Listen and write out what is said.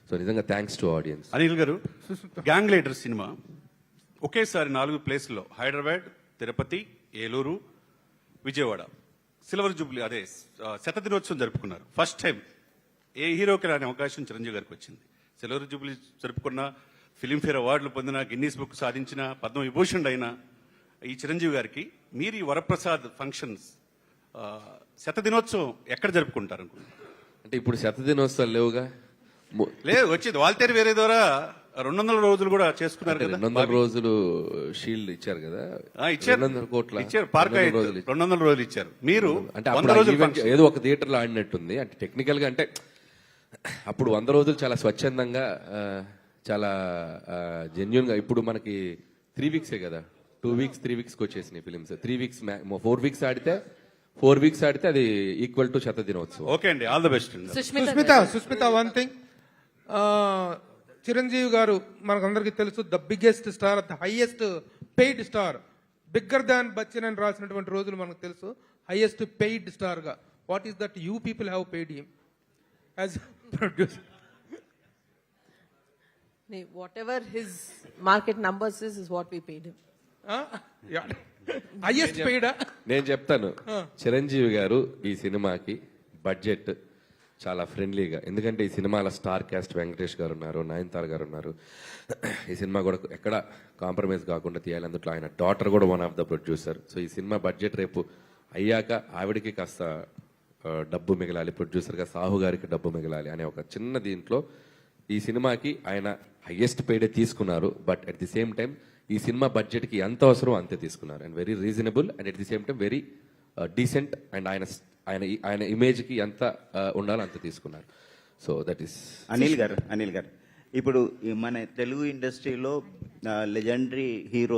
So నిజంగా thanks to audience. Anil గారు, gang leader cinema ఒకేసారి 4 ప్లేసుల్లో హైదరాబాద్, తిరుపతి, ఏలూరు, విజయవాడ సిల్వర్ జూబ్లీ అదే శతదినోత్సవం జరుపుకున్నారు. ఫస్ట్ టైం ఏ హీరోకి రాని అవకాశం చిరంజీవి గారికి వచ్చింది. సిల్వర్ జూబ్లీ జరుపుకున్న, ఫిలింఫేర్ అవార్డులు పొందిన, గిన్నీస్ బుక్ సాధించిన, పద్మ విభూషణ్ అయిన ఈ చిరంజీవి గారికి మీరు ఈ వరప్రసాద్ ఫంక్షన్స్ శతదినోత్సవం ఎక్కడ జరుపుకుంటారు అనుకుంటున్నారు? అంటే ఇప్పుడు శతదినోత్సవాలు లేవుగా, లేదు వచ్చేది వాల్తేరు వేరే ద్వారా 200 రోజులు కూడా చేసుకున్నారు కదా. 200 రోజులు షీల్డ్ ఇచ్చారు కదా, ఇచ్చారు 200 కోట్ల ఇచ్చారు. పార్క్ 200 రోజులు ఇచ్చారు. మీరు అంటే అప్పుడు ఏదో ఒక థియేటర్ లో ఆడినట్టుంది. అంటే టెక్నికల్ గా అంటే అప్పుడు 100 రోజులు చాలా స్వచ్ఛందంగా, చాలా జెన్యున్ గా. ఇప్పుడు మనకి 3 వీక్సే కదా, 2 వీక్స్ 3 వీక్స్ వచ్చేసినాయి ఫిలిమ్స్. 3 వీక్స్ 4 వీక్స్ ఆడితే 4 వీక్స్ ఆడితే అది ఈక్వల్ టు శతదినోత్సవం. ఓకే అండి, all the best. Sushmita one thing, Chiranjeevi garu మనకందరికీ తెలుసు the biggest star, the highest paid star, bigger than Bachchan అని రాసినటువంటి రోజులు మనకు తెలుసు. హైయెస్ట్ పెయిడ్ స్టార్ గా what is that you people have paid him as producer? Whatever his market numbers is what we paid him. Highest paid. నేను చెప్తాను, చిరంజీవి గారు ఈ సినిమాకి బడ్జెట్ చాలా ఫ్రెండ్లీగా, ఎందుకంటే ఈ సినిమాలో స్టార్ క్యాస్ట్ వెంకటేష్ గారు ఉన్నారు, నయనతార గారు ఉన్నారు. ఈ సినిమా కూడా ఎక్కడ కాంప్రమైజ్ కాకుండా తీయాలి. అందులో ఆయన డాటర్ కూడా one of the producer. So ఈ సినిమా బడ్జెట్ రేపు అయ్యాక ఆవిడకి కాస్త డబ్బు మిగలాలి, ప్రొడ్యూసర్గా సాహు గారికి డబ్బు మిగలాలి అనే ఒక చిన్న దీంట్లో ఈ సినిమాకి ఆయన హైయెస్ట్ పెయిడే తీసుకున్నారు. But at the same time ఈ సినిమా బడ్జెట్ కి ఎంత అవసరం అంతే తీసుకున్నారు. And very reasonable and at the same time very decent. And ఆయన ఇమేజ్ కి ఎంత ఉండాలో అంత తీసుకున్నారు. So that is. అనిల్ గారు ఇప్పుడు మన తెలుగు ఇండస్ట్రీలో లెజెండరీ హీరోస్